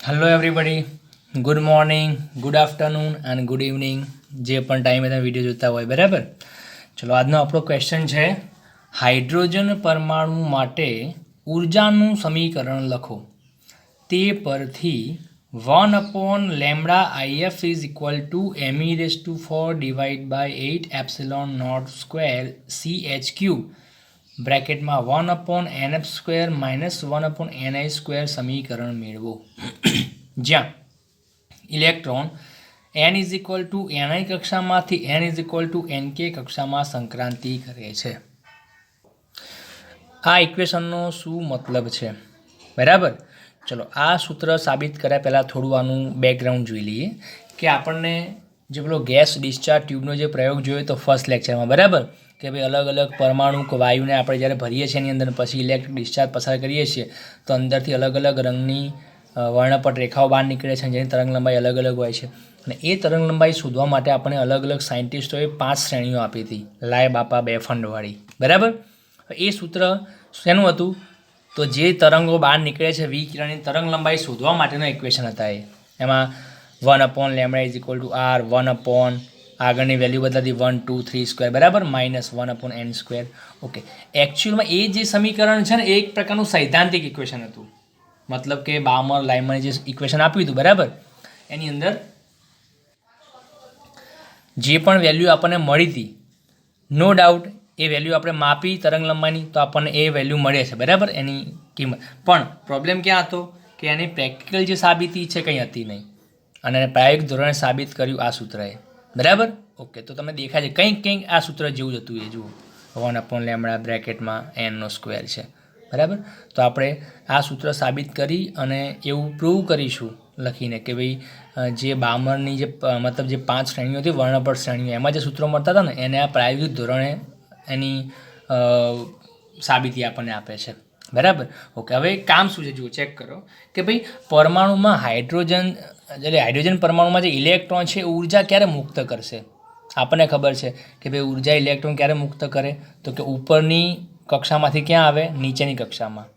Hello everybody, good morning, good afternoon and good evening. જે પણ ટાઈમે તમે વિડીયો જોતા હોય, બરાબર. ચલો, આજનો આપણો ક્વેશ્ચન છે હાઇડ્રોજન પરમાણુ માટે ઉર્જાનું સમીકરણ લખો. તે પરથી 1/λIF is equal two me⁴/8 CH³ બ્રેકેટમાં 1/nf² -1/ni² સમીકરણ મેળવો. જ્યાં electron n is equal two ni કક્ષામાંથી n is equal two nk કક્ષામાં સંક્રાંતિ કરે છે. આ ઇક્વેશનનો શું મતલબ છે, બરાબર. ચલો, આ સૂત્ર સાબિત કર્યા પહેલાં થોડું આનું બેકગ્રાઉન્ડ જોઈ લઈએ કે આપણને જે પેલો ગેસ ડિસ્ચાર્જ ટ્યુબનો જે પ્રયોગ જોયો તો ફર્સ્ટ લેક્ચરમાં, બરાબર, કે ભાઈ અલગ અલગ પરમાણુ વાયુને આપણે જ્યારે ભરીએ છીએ એની અંદર પછી ઇલેક્ટ્રિક ડિસ્ચાર્જ પસાર કરીએ છીએ તો અંદરથી અલગ અલગ રંગની વર્ણપટ રેખાઓ બહાર નીકળે છે જેની તરંગ લંબાઈ અલગ અલગ હોય છે. અને એ તરંગ લંબાઈ શોધવા માટે આપણે અલગ અલગ સાયન્ટિસ્ટોએ 5 શ્રેણીઓ આપી હતી, લાય બાપા 2 ફંડવાળી, બરાબર. એ સૂત્ર શેનું હતું? તો જે તરંગો બહાર નીકળે છે વિકિરણની તરંગ લંબાઈ શોધવા માટેના ઇક્વેશન હતા. એમાં 1/λ ઇઝ ઇક્વલ ટુ r 1/ આગળની વેલ્યુ બદલાતી 1 2 3², બરાબર, -1/n². ઓકે, એકચ્યુઅલમાં એ જે સમીકરણ છે ને એ એક પ્રકારનું સૈદ્ધાંતિક ઇક્વેશન હતું. મતલબ કે બામર લાઇમરે જે ઇક્વેશન આપ્યું હતું, બરાબર, એની અંદર જે પણ વેલ્યુ આપણને મળી હતી, નો ડાઉટ એ વેલ્યુ આપણે માપી તરંગ લંબાઈની તો આપણને એ વેલ્યુ મળે છે, બરાબર, એની કિંમત. પણ પ્રોબ્લેમ ક્યાં હતો કે એની પ્રેક્ટિકલ જે સાબિતી છે કંઈ હતી નહીં અને પ્રાયોગિક ધોરણે સાબિત કર્યું આ સૂત્રએ, બરાબર. ઓકે, તો તમને દેખાય છે કંઈક આ સૂત્ર જેવું જ હતું. એ જુઓ, 1/λ બ્રેકેટમાં n² છે, બરાબર. તો આપણે આ સૂત્ર સાબિત કરી અને એવું પ્રૂવ કરીશું લખીને કે ભાઈ જે બામરની જે મતલબ જે 5 શ્રેણીઓ હતી વર્ણપટ શ્રેણીઓ એમાં જે સૂત્રો મળતા હતા ને એને આ પ્રાયોગિક ધોરણે એની સાબિતી આપણને આપે છે, બરાબર. ઓકે, હવે કામ શું છે જુઓ, ચેક કરો કે ભાઈ પરમાણુમાં હાઇડ્રોજન પરમાણુમાં જે ઇલેક્ટ્રોન છે ઉર્જા ક્યારે મુક્ત કરશે. આપણને ખબર છે કે ભાઈ ઉર્જા ઇલેક્ટ્રોન ક્યારે મુક્ત કરે તો કે ઉપરની કક્ષામાંથી ક્યાં આવે? નીચેની કક્ષામાં.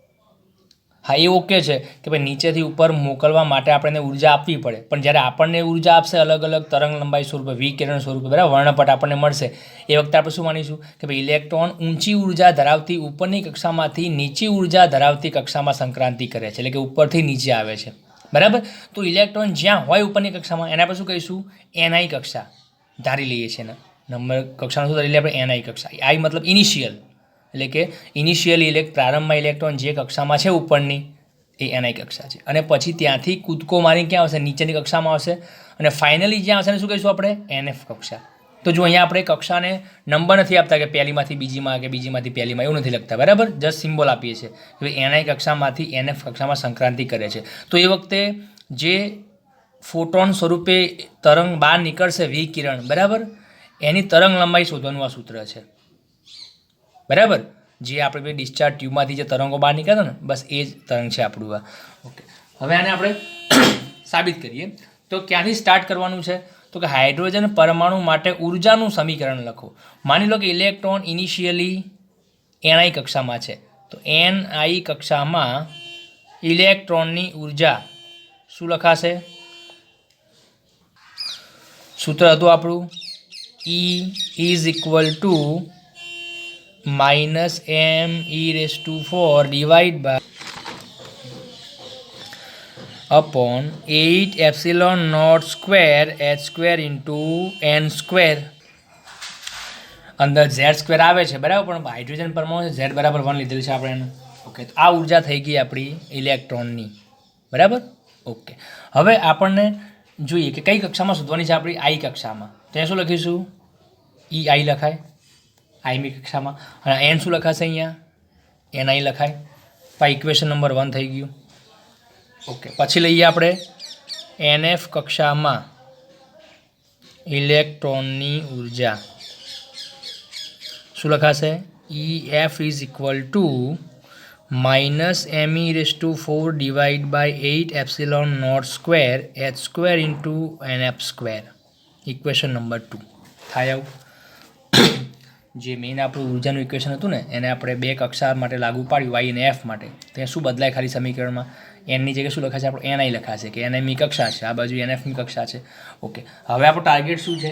હા, એ ઓકે છે કે ભાઈ નીચેથી ઉપર મોકલવા માટે આપણે ઉર્જા આપવી પડે, પણ જ્યારે આપણને ઉર્જા આપશે અલગ અલગ તરંગ લંબાઈ સ્વરૂપે, વિકિરણ સ્વરૂપે, બરાબર, વર્ણપટ આપણને મળશે, એ વખતે આપણે શું માનીશું કે ભાઈ ઇલેક્ટ્રોન ઊંચી ઉર્જા ધરાવતી ઉપરની કક્ષામાંથી નીચી ઉર્જા ધરાવતી કક્ષામાં સંક્રાંતિ કરે છે, એટલે કે ઉપરથી નીચે આવે છે, બરાબર. તો ઇલેક્ટ્રોન જ્યાં હોય ઉપરની કક્ષામાં એને આપણે શું કહીશું? ni કક્ષા ધારી લઈએ છીએ. નંબર કક્ષાનું શું ધારી લઈએ આપણે? ni કક્ષા. આઈ મતલબ ઇનિશિયલ, એટલે કે ઇનિશિયલી પ્રારંભમાં ઇલેક્ટ્રોન જે કક્ષામાં છે ઉપરની એ ni કક્ષા છે અને પછી ત્યાંથી કૂદકો મારી ક્યાં આવશે? નીચેની કક્ષામાં આવશે અને ફાઇનલી જ્યાં આવશે શું કહીશું આપણે? nf કક્ષા. તો જો અહીંયા આપણે કક્ષાને નંબર નથી આપતા કે પહેલીમાંથી બીજીમાં કે બીજીમાંથી પહેલીમાં, એવું નથી લખતા, બરાબર. જસ્ટ સિમ્બોલ આપીએ છીએ કે ni કક્ષામાંથી nf કક્ષામાં સંક્રાંતિ કરે છે. તો એ વખતે જે ફોટોન સ્વરૂપે તરંગ બહાર નીકળશે વિકિરણ, બરાબર, એની તરંગ લંબાઈ શોધવાનું આ સૂત્ર છે, બરાબર. જે આપણે ડિસ્ચાર્જ ટ્યુબમાંથી જે તરંગો બહાર નીકળે ને બસ એ જ તરંગ છે આપણું આ. ઓકે, હવે આને આપણે સાબિત કરીએ તો ક્યાંથી સ્ટાર્ટ કરવાનું છે? તો કે હાઇડ્રોજન પરમાણુ માટે ઉર્જાનું સમીકરણ લખો. માની લો કે ઇલેક્ટ્રોન ઇનિશિયલી ni કક્ષામાં છે, તો ni કક્ષામાં ઇલેક્ટ્રોનની ઉર્જા શું લખાશે? સૂત્ર હતું આપણું E is equal to -me⁴ divide by upon 8 h² into n². અંદર z² આવે છે, બરાબર, પણ હાઇડ્રોજન પરમાણુ z = 1 લીધેલ છે આપણે એને. ઓકે, તો આ ઉર્જા થઈ ગઈ આપણી ઇલેક્ટ્રોનની, બરાબર. ઓકે, હવે આપણને જોઈએ કે કઈ કક્ષામાં શોધવાની છે? આપણી i કક્ષામાં. ત્યાં શું લખીશું? i લખાય આઈમી કક્ષામાં, અને n શું લખાશે? અહીંયા ni લખાય. તો આ ઇક્વેશન નંબર 1 થઈ ગયું. ઓકે, પછી લઈએ આપણે nf કક્ષામાં ઇલેક્ટ્રોનની ઉર્જા. શું લખાશે? EF is equal to -me⁴ divide by 8 h² into nf². Equation number 2 થાય આવું. જે મેઇન આપણું ઉર્જાનું ઇક્વેશન હતું ને એને આપણે બે કક્ષા માટે લાગુ પાડ્યું y અને f માટે. ત્યાં શું બદલાય ખાલી સમીકરણમાં? એનની જગ્યાએ શું લખાશે? આપણો એનઆઈ લખાશે કે એનઆઈની કક્ષા છે, આ બાજુ એનએફની કક્ષા છે. ઓકે, હવે આપણો ટાર્ગેટ શું છે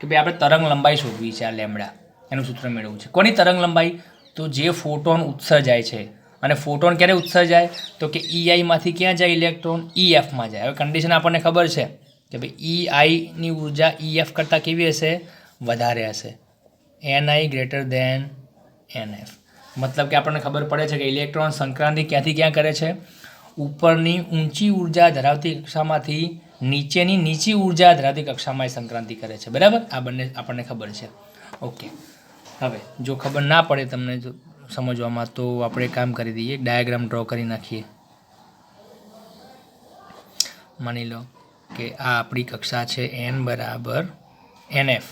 કે ભાઈ આપણે તરંગ લંબાઈ શોધવી છે, આ લેમડા એનું સૂત્ર મેળવવું છે. કોની તરંગ લંબાઈ? તો જે ફોટોન ઉત્સર્જાય છે. અને ફોટોન ક્યારે ઉત્સર્જાય? તો કે ઈઆઈમાંથી ક્યાં જાય ઇલેક્ટ્રોન? ઈએફમાં જાય. હવે કન્ડિશન આપણને ખબર છે કે ભાઈ ઈઆઈની ઉર્જા ઈએફ કરતાં કેવી હશે? વધારે હશે. Ni greater than NF. મતલબ કે આપણને ખબર પડે છે કે ઇલેક્ટ્રોન સંક્રાંતિ ક્યાંથી ક્યાં કરે છે? ઉપરની ઊંચી ઉર્જા ધરાવતી કક્ષામાંથી નીચેની નીચી ઉર્જા ધરાવતી કક્ષામાં સંક્રાંતિ કરે છે. બરાબર, આ બંને આપણને ખબર છે. ઓકે, હવે જો ખબર ના પડે તમને જો સમજવામાં, તો આપણે કામ કરી દઈએ, ડાયાગ્રામ ડ્રો કરી નાખીએ. માની લો કે આ આપણી કક્ષા છે એન બરાબર એનએફ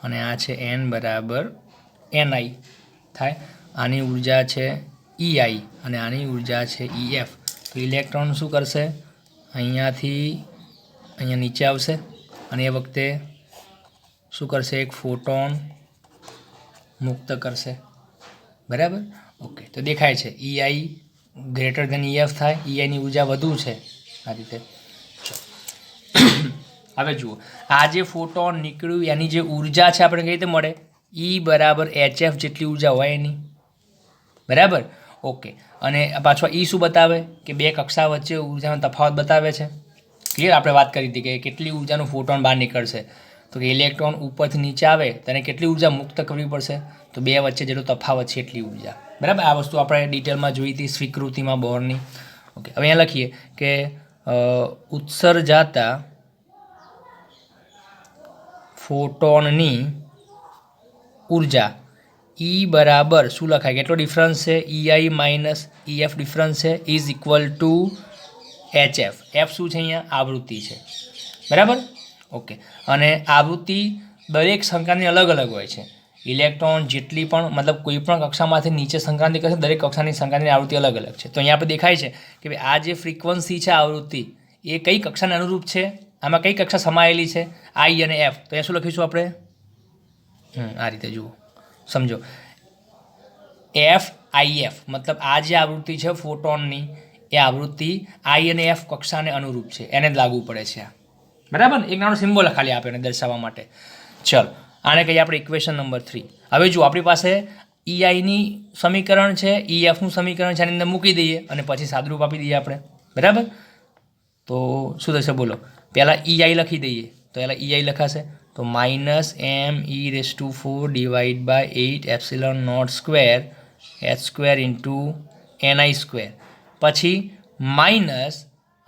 અને આ છે એન બરાબર એનઆઈ થાય. આની ઉર્જા છે ઈઆઈ અને આની ઉર્જા છે ઈએફ. તો ઇલેક્ટ્રોન શું કરશે? અહીંયાથી અહીંયા નીચે આવશે અને એ વખતે શું કરશે? એક ફોટોન મુક્ત કરશે. બરાબર, ઓકે. તો દેખાય છે ઈઆઈ ગ્રેટર દેન ઈએફ થાય, ઈઆઈની ઉર્જા વધુ છે આ રીતે. હવે જુઓ, આ જે ફોટોન નીકળ્યું એની જે ઉર્જા છે આપણે કઈ રીતે મળે? ઈ બરાબર HF જેટલી ઉર્જા હોય એની. બરાબર, ઓકે. અને પાછો ઈ શું બતાવે? કે બે કક્ષા વચ્ચે ઉર્જાનો તફાવત બતાવે છે. ક્લિયર? આપણે વાત કરી હતી કે કેટલી ઉર્જાનું ફોટોન બહાર નીકળશે. તો કે ઇલેક્ટ્રોન ઉપરથી નીચે આવે તેને કેટલી ઉર્જા મુક્ત કરવી પડશે? તો બે વચ્ચે જેટલો તફાવત છે એટલી ઉર્જા. બરાબર, આ વસ્તુ આપણે ડિટેલમાં જોઈ હતી સ્વીકૃતિમાં બોરની. ઓકે, હવે અહીંયા લખીએ કે ઉત્સર્જાતા ફોટોનની ઉર્જા ઈ બરાબર શું લખાય? કેટલો ડિફરન્સ છે? ઈઆઈ માઇનસ ઈએફ ડિફરન્સ છે, is equal two HF. F શું છે? અહીંયા આવૃત્તિ છે. બરાબર, ઓકે. અને આવૃત્તિ દરેક સંક્રાંતિ અલગ અલગ હોય છે. ઇલેક્ટ્રોન જેટલી પણ મતલબ કોઈ પણ કક્ષામાંથી નીચે સંક્રાંતિ કરશે, દરેક કક્ષાની સંક્રાંતિની આવૃત્તિ અલગ અલગ છે. તો અહીંયા આપણે દેખાય છે કે ભાઈ આ જે ફ્રીક્વન્સી છે આવૃત્તિ એ કઈ કક્ષાને અનુરૂપ છે? આમાં કઈ કક્ષા સમાયેલી છે? આઈ અને એફ. તો અહીંયા શું લખીશું આપણે? આ રીતે જુઓ, સમજો. FIF મતલબ આ જે આવૃત્તિ છે ફોટોનની એ આવૃત્તિ આઈ અને એફ કક્ષાને અનુરૂપ છે, એને જ લાગુ પડે છે. બરાબર, એક નાનો સિમ્બોલ ખાલી આપે એને દર્શાવવા માટે. ચલો, આને કહીએ આપણે ઇક્વેશન નંબર 3. હવે જો આપણી પાસે ઈઆઈની સમીકરણ છે, ઈએફનું સમીકરણ છે, આની અંદર મૂકી દઈએ અને પછી સાદરૂપ આપી દઈએ આપણે. બરાબર, તો શું થશે બોલો? પહેલાં ઈઆઈ લખી દઈએ. તો પહેલાં ઈઆઈ લખાશે તો -me⁴ divide by 8ε0² h² into ni². પછી માઇનસ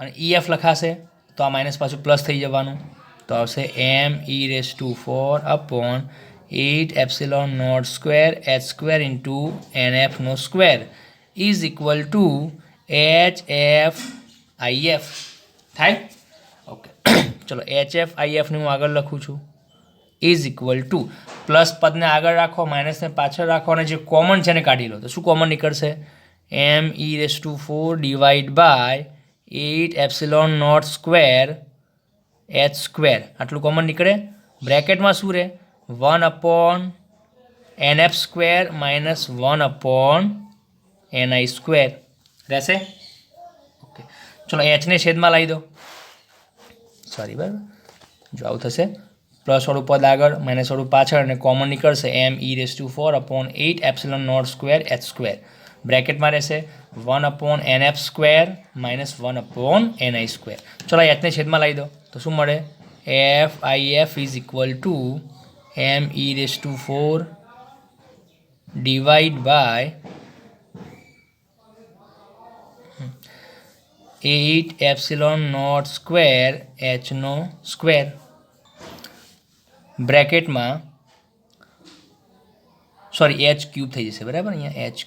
અને ઈએફ લખાશે તો આ માઇનસ પાછું પ્લસ થઈ જવાનું. તો આવશે me⁴ 8ε0² h² into nf² is equal two HF IF થાય. ઓકે, ચલો HF IF ને હું આગળ લખું છું ઇઝ ઇક્વલ ટુ પ્લસ પદને આગળ રાખો, માઇનસને પાછળ રાખો અને જે કોમન છે એને કાઢી લો. તો શું કોમન નીકળશે? me⁴ divide by 8ε0² h². આટલું કોમન નીકળે. બ્રેકેટમાં શું રહે? 1/nf² માઇનસ 1/ni² રહેશે. ઓકે, ચલો એચને છેદમાં લાવી દો. સોરી, બરાબર, જો આવું થશે. પ્લસવાળું પદ આગળ, માઇનસવાળું પાછળ અને કોમન નીકળશે me⁴ 8ε0² h². બ્રેકેટમાં રહેશે 1/nf² માઇનસ 1/ni². ચલો એચને છેદમાં લાવી દો તો શું મળે? FIF is equal to me⁴ divide by 8ε0² h². બ્રેકેટમાં સોરી h³ થઈ જશે. બરાબર, અહીંયા h³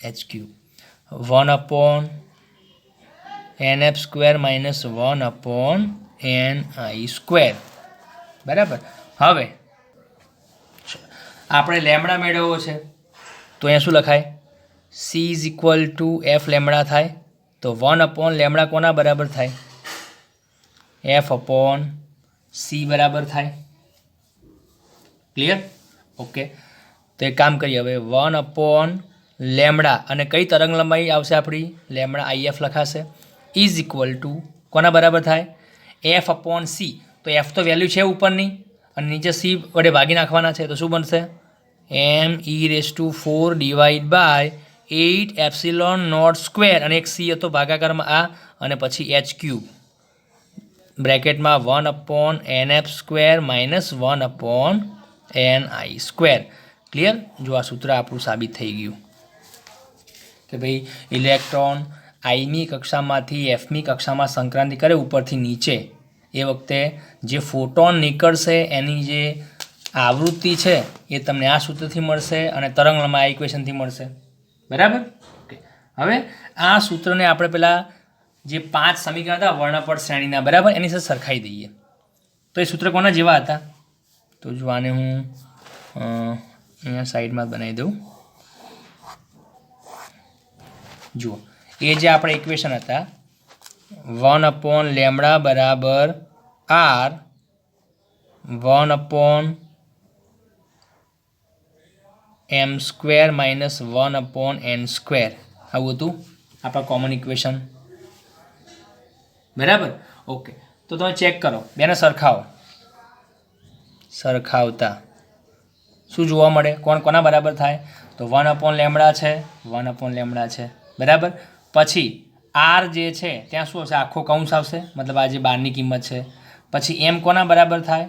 1/nf² માઇનસ 1/ni². બરાબર, હવે આપણે લેમડા મેળવવો છે તો અહીંયા શું લખાય? C is equal two F lambda થાય. તો 1/લેમડા કોના બરાબર થાય? F/C બરાબર થાય. ક્લિયર? ઓકે, તો એક કામ કરીએ હવે 1/ લેમડા અને કઈ તરંગ લંબાઈ આવશે આપણી લેમડા IF લખાશે ઇઝ ઇક્વલ ટુ કોના બરાબર થાય એફ અપોન સી. તો એફ તો વેલ્યુ છે ઉપરની અને નીચે સી વડે ભાગી નાખવાના છે. તો શું બનશે me⁴ divide by 8 epsilon naught square અને એક સી હતો ભાગાકારમાં આ અને પછી h cube બ્રેકેટમાં 1/nf² minus 1/ni². Clear. જો આ સૂત્ર આપણું સાબિત થઈ ગયું કે ભાઈ ઇલેક્ટ્રોન આઈની કક્ષામાંથી એફની કક્ષામાં સંક્રાંતિ કરે ઉપરથી નીચે એ વખતે જે ફોટોન નીકળશે એની જે આવૃત્તિ છે એ તમને આ સૂત્રથી મળશે અને તરંગલંબાઈ આ ઇક્વેશનથી મળશે. બરાબર. ઓકે. હવે આ સૂત્રને આપણે પહેલાં જે 5 સમીકરણ હતા વર્ણપટ શ્રેણીના બરાબર એની સાથે સરખાઈ દઈએ. તો એ સૂત્ર કોના જેવા હતા? તો જો આને હું અહીંયા સાઈડમાં બનાવી દઉં. જુઓ એ જે આપણે ઇક્વેશન હતા 1/λ બરાબર r 1/m² માઇનસ 1/n². આવું હતું આપણા કોમન ઇક્વેશન. બરાબર. ઓકે. તો તમે ચેક કરો બેને સરખાવો. સરખાવતા શું જોવા મળે? કોના બરાબર થાય? તો 1/λ છે 1/λ છે. બરાબર. પછી આર જે છે ત્યાં શું હશે? આખો કૌંસ આવશે મતલબ આ જે બારની કિંમત છે. પછી એમ કોના બરાબર થાય?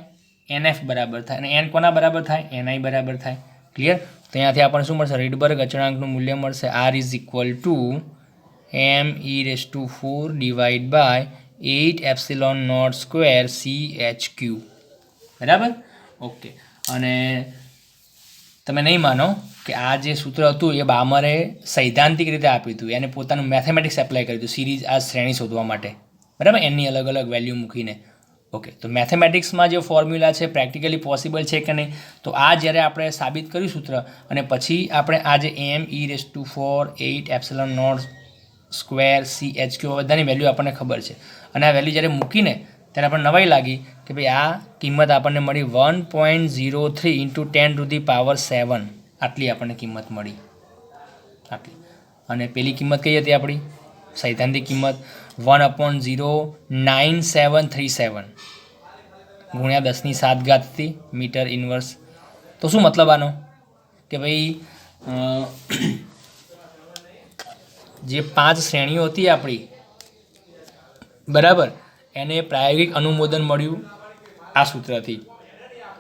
NF બરાબર થાય અને એન કોના બરાબર થાય? NI બરાબર થાય. ક્લિયર. તો અહીંયાથી આપણને શું મળશે? રીડબર્ગ અચળાંકનું મૂલ્ય મળશે R is equal to me⁴ divide by 8 epsilon naught square CH cube. બરાબર. ઓકે. અને તમે નહીં માનો કે આ જે સૂત્ર હતું એ બામરે સૈદ્ધાંતિક રીતે આપ્યું હતું. એને પોતાનું મેથેમેટિક્સ એપ્લાય કર્યું હતું સિરીઝ આ શ્રેણી શોધવા માટે. બરાબર. એની અલગ અલગ વેલ્યુ મૂકીને. ઓકે. તો મેથેમેટિક્સમાં જે ફોર્મ્યુલા છે પ્રેક્ટિકલી પોસિબલ છે કે નહીં? તો આ જ્યારે આપણે સાબિત કર્યું સૂત્ર અને પછી આપણે આ જે me⁴ 8 epsilon naught square CH ક્યુ બધાની વેલ્યુ આપણને ખબર છે અને આ વેલ્યુ જ્યારે મૂકીને ત્યારે આપણને નવાઈ લાગી કે ભાઈ આ કિંમત આપણને મળી 1.03 × 10⁻⁷. આટલી આપણને કિંમત મળી. આટલી. અને પેલી કિંમત કઈ હતી આપણી સૈદ્ધાંતિક કિંમત 1/09737 ગુણ્યા 10⁷ હતી મીટર ઇન્વર્સ. તો શું મતલબ આનો કે ભાઈ જે 5 શ્રેણીઓ હતી આપણી બરાબર એને પ્રાયોગિક અનુમોદન મળ્યું આ સૂત્રથી.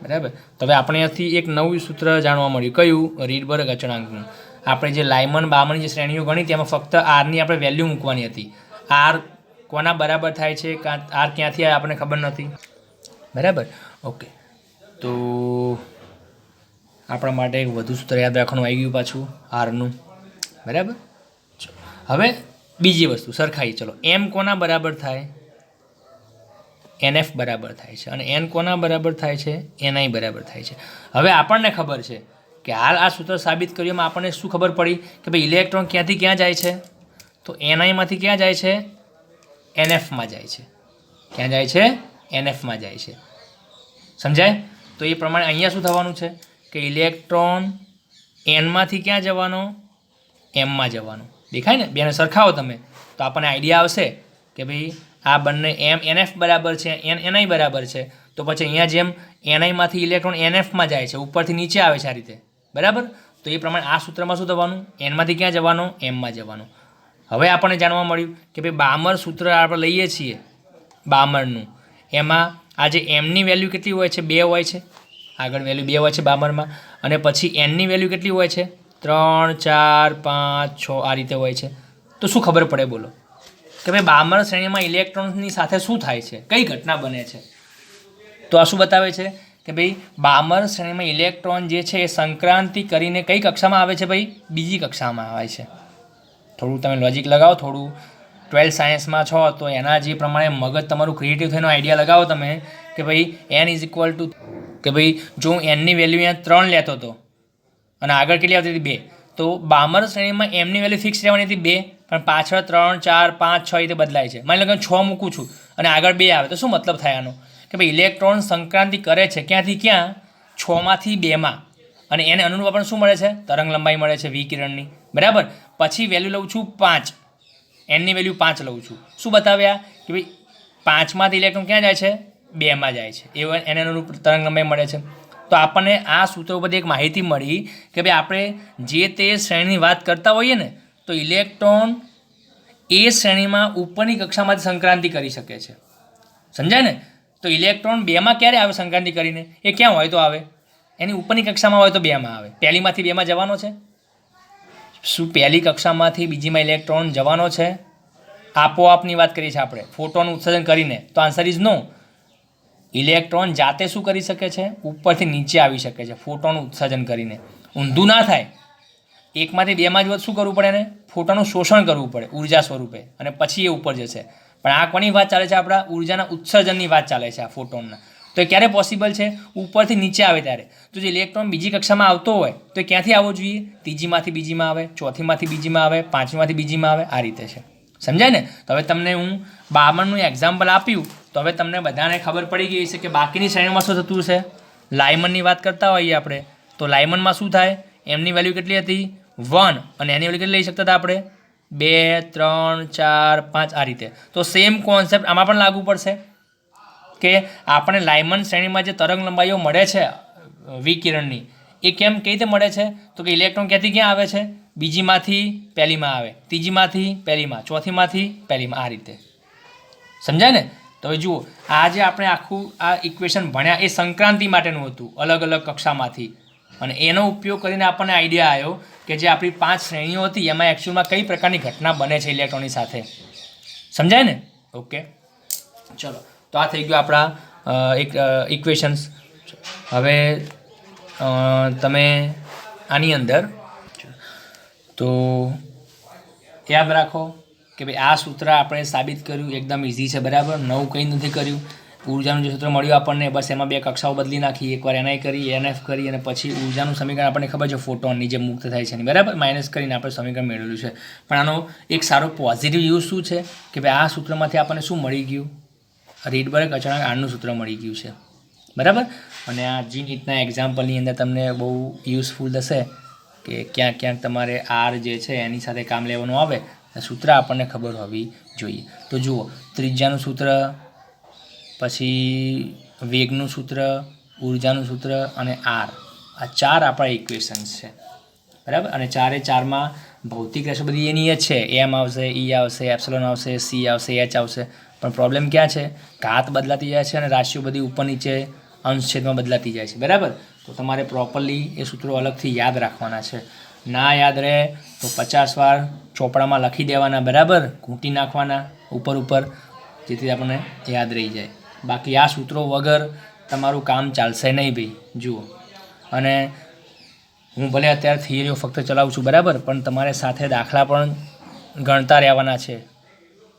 બરાબર. તો હવે આપણે અહીંયાથી એક નવું સૂત્ર જાણવા મળ્યું. કયું? રીડબર્ગ અચળાંકનું. આપણે જે લાયમન બામણની જે શ્રેણીઓ ગણી તેમાં ફક્ત આરની આપણે વેલ્યુ મૂકવાની હતી. આર કોના બરાબર થાય છે આર ક્યાંથી આવે આપણને ખબર નથી. બરાબર. ઓકે. તો આપણા માટે એક વધુ સૂત્ર યાદ રાખવાનું આવી ગયું પાછું આરનું. બરાબર. હવે બીજી વસ્તુ સરખાઈ. ચલો એમ કોના બરાબર થાય? NF બરાબર થાય છે અને એન કોના બરાબર થાય છે? NI બરાબર થાય છે. હવે આપણને ખબર છે કે હાલ આ સૂત્ર સાબિત કર્યું આપણને શું ખબર પડી કે ભાઈ ઇલેક્ટ્રોન ક્યાંથી ક્યાં જાય છે? તો NIમાંથી ક્યાં જાય છે? NFમાં જાય છે. ક્યાં જાય છે? NFમાં જાય છે. સમજાય? તો એ પ્રમાણે અહીંયા શું થવાનું છે કે ઇલેક્ટ્રોન Nમાંથી ક્યાં જવાનો? Mમાં જવાનો. દેખાય ને? બેને સરખાવો તમે તો આપણને આઈડિયા આવશે કે ભાઈ આ બંને NF બરાબર છે NI બરાબર છે. તો પછી અહીંયા જેમ NIમાંથી ઇલેક્ટ્રોન NFમાં જાય છે ઉપરથી નીચે આવે છે આ રીતે. બરાબર. તો એ પ્રમાણે આ સૂત્રમાં શું થવાનું? Nમાંથી ક્યાં જવાનો? Mમાં જવાનું. હવે આપણને જાણવા મળ્યું કે ભાઈ બામર સૂત્ર આપણે લઈએ છીએ બામરનું એમાં આ જે એમની વેલ્યુ કેટલી હોય છે? 2 હોય છે. આગળ વેલ્યુ 2 હોય છે બામરમાં અને પછી એનની વેલ્યુ કેટલી હોય છે? 3 4 5 6 આ રીતે હોય છે. તો શું ખબર પડે બોલો કે ભાઈ બામર શ્રેણીમાં ઇલેક્ટ્રોન્સની સાથે શું થાય છે? કઈ ઘટના બને છે? તો આ શું બતાવે છે કે ભાઈ બામર શ્રેણીમાં ઇલેક્ટ્રોન જે છે એ સંક્રાંતિ કરીને કઈ કક્ષામાં આવે છે? ભાઈ બીજી કક્ષામાં આવે છે. થોડું તમે લોજિક લગાવો. થોડું 12th સાયન્સમાં છો તો એના જે પ્રમાણે મગજ તમારું ક્રિએટિવ થઈને આઈડિયા લગાવો તમે કે ભાઈ n ઇઝ ઇક્વલ ટુ કે ભાઈ જો હું એનની વેલ્યુ અહીંયા 3 લેતો હતો અને આગળ કેટલી આવતી હતી? 2. તો બામર શ્રેણીમાં એમની વેલ્યુ ફિક્સ રહેવાની હતી 2 પણ પાછળ 3 4 5 6 રીતે બદલાય છે. માની લો કે 6 મૂકું છું અને આગળ 2 આવે તો શું મતલબ થાય આનો કે ભાઈ ઇલેક્ટ્રોન સંક્રાંતિ કરે છે ક્યાંથી ક્યાં? 6માંથી 2માં અને એને અનુરૂપ આપણને શું મળે છે? તરંગ લંબાઈ મળે છે વિકિરણની, બરાબર. પછી વેલ્યુ લઉં છું 5, એનની વેલ્યુ 5 લઉં છું. શું બતાવ્યા કે ભાઈ 5માંથી ઇલેક્ટ્રોન ક્યાં જાય છે? 2માં જાય છે. એને અનુરૂપ તરંગ લંબાઈ મળે છે. તો આપણને આ સૂત્ર ઉપરથી એક માહિતી મળી કે ભાઈ આપણે જે તે શ્રેણીની વાત કરતા હોઈએ ને તો ઇલેક્ટ્રોન એ શ્રેણીમાં ઉપરની કક્ષામાંથી સંક્રાંતિ કરી શકે છે. સમજાય ને? તો ઇલેક્ટ્રોન 2માં ક્યારે આવે સંક્રાંતિ કરીને? એ ક્યાં હોય તો આવે? એની ઉપરની કક્ષામાં હોય તો 2માં આવે. પહેલીમાંથી 2માં જવાનો છે? શું પહેલી કક્ષામાંથી બીજીમાં ઇલેક્ટ્રોન જવાનો છે? આપોઆપની વાત કરીએ છીએ આપણે, ફોટોનું ઉત્સર્જન કરીને. તો આન્સર ઇઝ નો. ઇલેક્ટ્રોન જાતે શું કરી શકે છે? ઉપરથી નીચે આવી શકે છે ફોટોનું ઉત્સર્જન કરીને. ઊંધું ના થાય. એકમાંથી 2માં જ શું કરવું પડે? એને ફોટોનું શોષણ કરવું પડે ઉર્જા સ્વરૂપે, અને પછી એ ઉપર જશે. પણ આ કોની વાત ચાલે છે? આપણા ઉર્જાના ઉત્સર્જનની વાત ચાલે છે, આ ફોટોનના. તો એ ક્યારે પોસિબલ છે? ઉપરથી નીચે આવે ત્યારે. તો જે ઇલેક્ટ્રોન બીજી કક્ષામાં આવતો હોય તો એ ક્યાંથી આવવો જોઈએ? ત્રીજીમાંથી બીજીમાં આવે, ચોથીમાંથી બીજીમાં આવે, પાંચમીમાંથી બીજીમાં આવે. આ રીતે છે. સમજાય ને? તો હવે તમને હું 52નું એક્ઝામ્પલ આપ્યું તો હવે તમને બધાને ખબર પડી ગઈ છે કે બાકીની શ્રેણીમાં શું થતું છે. લાયમનની વાત કરતા હોઈએ આપણે તો લાયમનમાં શું થાય? એમની વેલ્યુ કેટલી હતી? 1, અને એની વેલ્યુ કેટલી લઈ શકતા હતા આપણે? 2, 3, 4, 5. આ રીતે. તો સેમ કોન્સેપ્ટ આમાં પણ લાગુ પડશે કે આપણે લાયમન શ્રેણીમાં જે તરંગ લંબાઈઓ મળે છે વિકિરણની, એ કઈ રીતે મળે છે? તો કે ઇલેક્ટ્રોન ક્યાંથી ક્યાં આવે છે? બીજીમાંથી પહેલીમાં આવે, ત્રીજીમાંથી પહેલીમાં, ચોથીમાંથી પહેલીમાં. આ રીતે. સમજાય ને? તો હવે જુઓ, આ જે આપણે આખું આ ઇક્વેશન ભણ્યા એ સંક્રાંતિ માટેનું હતું, અલગ અલગ કક્ષામાંથી. અને એનો ઉપયોગ કરીને આપણને આઈડિયા આવ્યો કે જે આપણી 5 શ્રેણીઓ હતી એમાં એકચ્યુઅલમાં કઈ પ્રકારની ઘટના બને છે ઇલેક્ટ્રોનની સાથે. સમજાય ને? ઓકે, ચલો. તો આ થઈ ગયું આપણા એક ઇક્વેશન્સ. હવે તમે આની અંદર તો યાદ રાખો કે ભાઈ આ સૂત્ર આપણે સાબિત કર્યું, એકદમ ઇઝી છે, બરાબર. નવું કંઈ નથી કર્યું. ઉર્જાનું જે સૂત્ર મળ્યું આપણને, બસ એમાં 2 કક્ષાઓ બદલી નાખી. એકવાર NI કરી, NF કરી, અને પછી ઉર્જાનું સમીકરણ આપણને ખબર છે ફોટોનની જે મુક્ત થાય છે એની, બરાબર. માઇનસ કરીને આપણે સમીકરણ મેળવેલું છે. પણ આનો એક સારો પોઝિટિવ યુઝ શું છે કે ભાઈ આ સૂત્રમાંથી આપણને શું મળી ગયું? રીડબર્ગ અચાનક આરનું સૂત્ર મળી ગયું છે, બરાબર. અને આ જી નીટના એક્ઝામ્પલની અંદર તમને બહુ યુઝફુલ થશે કે ક્યાંક ક્યાંક તમારે આર જે છે એની સાથે કામ લેવાનું આવે, સૂત્ર આપણને ખબર હોવી જોઈએ. તો જુઓ, ત્રિજ્યાનું સૂત્ર, પછી વેગનું સૂત્ર, ઉર્જાનું સૂત્ર અને આર, આ 4 આપણા ઇક્વેશન્સ છે, બરાબર. અને 4માં ભૌતિક રાશિ બધી એની જ છે. એમ આવશે, ઈ આવશે, એપ્સિલોન આવશે, સી આવશે, એચ આવશે. પણ પ્રોબ્લેમ ક્યાં છે? ઘાત બદલાતી જાય છે અને રાશિઓ બધી ઉપર નીચે અંશ છેદમાં બદલાતી જાય છે, બરાબર. તો તમારે પ્રોપરલી એ સૂત્રો અલગથી યાદ રાખવાના છે. ના યાદ રહે તો 50 વાર ચોપડામાં લખી દેવાના, બરાબર. ઘૂંટી નાખવાના ઉપર, જેથી આપણને યાદ રહી જાય. બાકી આ સૂત્રો વગર તમારું કામ ચાલશે નહીં ભાઈ. જુઓ, અને હું ભલે અત્યારે થિયરીઓ ફક્ત ચલાવું છું, બરાબર, પણ તમારે સાથે દાખલા પણ ગણતા રહેવાના છે,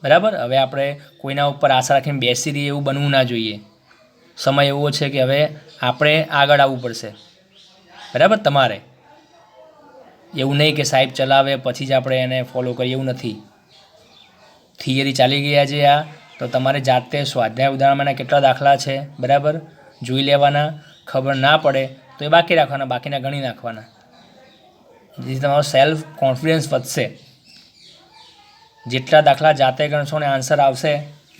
બરાબર. હવે આપણે કોઈના ઉપર આશા રાખીને બેસી રહીએ એવું બનવું ના જોઈએ. સમય એવો છે કે હવે આપણે આગળ આવવું પડશે, બરાબર. તમારે એવું નહીં કે સાહેબ ચલાવે પછી જ આપણે એને ફોલો કરીએ, એવું નથી. થિયરી ચાલી ગયા છે આ, તો તમારે જાતે સ્વાધ્યાય ઉદાહરણમાંના કેટલા દાખલા છે, બરાબર, જોઈ લેવાના. ખબર ના પડે તો એ બાકી રાખવાના, બાકીના ગણી નાખવાના, જેથી તમારો સેલ્ફ કોન્ફિડન્સ વધશે. જેટલા દાખલા જાતે ગણશો ને આન્સર આવશે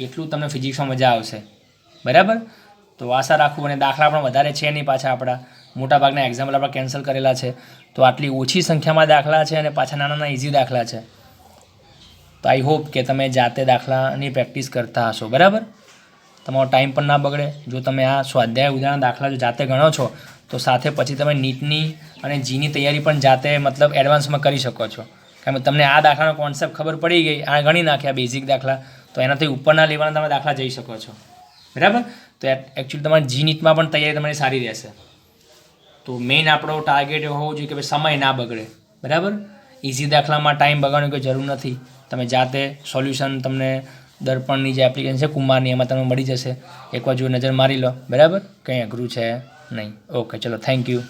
એટલું તમને ફિઝિક્સમાં મજા આવશે, બરાબર. તો આશા રાખું. અને દાખલા પણ વધારે છે નહીં પાછા, આપણા મોટાભાગના એક્ઝામ્પલ આપણે કેન્સલ કરેલા છે. તો આટલી ઓછી સંખ્યામાં દાખલા છે અને પાછા નાના ઇઝી દાખલા છે. તો આઈ હોપ કે તમે જાતે દાખલાની પ્રેક્ટિસ કરતા હશો, બરાબર. તમારો ટાઈમ પણ ના બગડે. જો તમે આ સ્વાધ્યાય ઉદાહરણ દાખલા જો જાતે ગણો છો તો સાથે પછી તમે નીટની અને જીની તૈયારી પણ જાતે મતલબ એડવાન્સમાં કરી શકો છો. કારણ કે તમને આ દાખલાનો કોન્સેપ્ટ ખબર પડી ગઈ, આ ગણી નાખ્યા બેઝિક દાખલા, તો એનાથી ઉપરના લેવલના તમે દાખલા જઈ શકો છો, બરાબર. તો એકચ્યુઅલી તમારી જી નીટમાં પણ તૈયારી તમારી સારી રહેશે. તો મેઇન આપણો ટાર્ગેટ એવો હોવો જોઈએ કે ભાઈ સમય ના બગડે, બરાબર. ઇઝી દાખલામાં ટાઈમ બગાડવાની કોઈ જરૂર નથી. તમે જાતે સોલ્યુશન તમને દર્પણની જે એપ્લિકેશન છે કુમારની, એમાં તમને મળી જશે. એકવાર જો નજર મારી લો, બરાબર. કંઈ અઘરું છે નહીં. ઓકે, ચલો, થેન્ક યુ.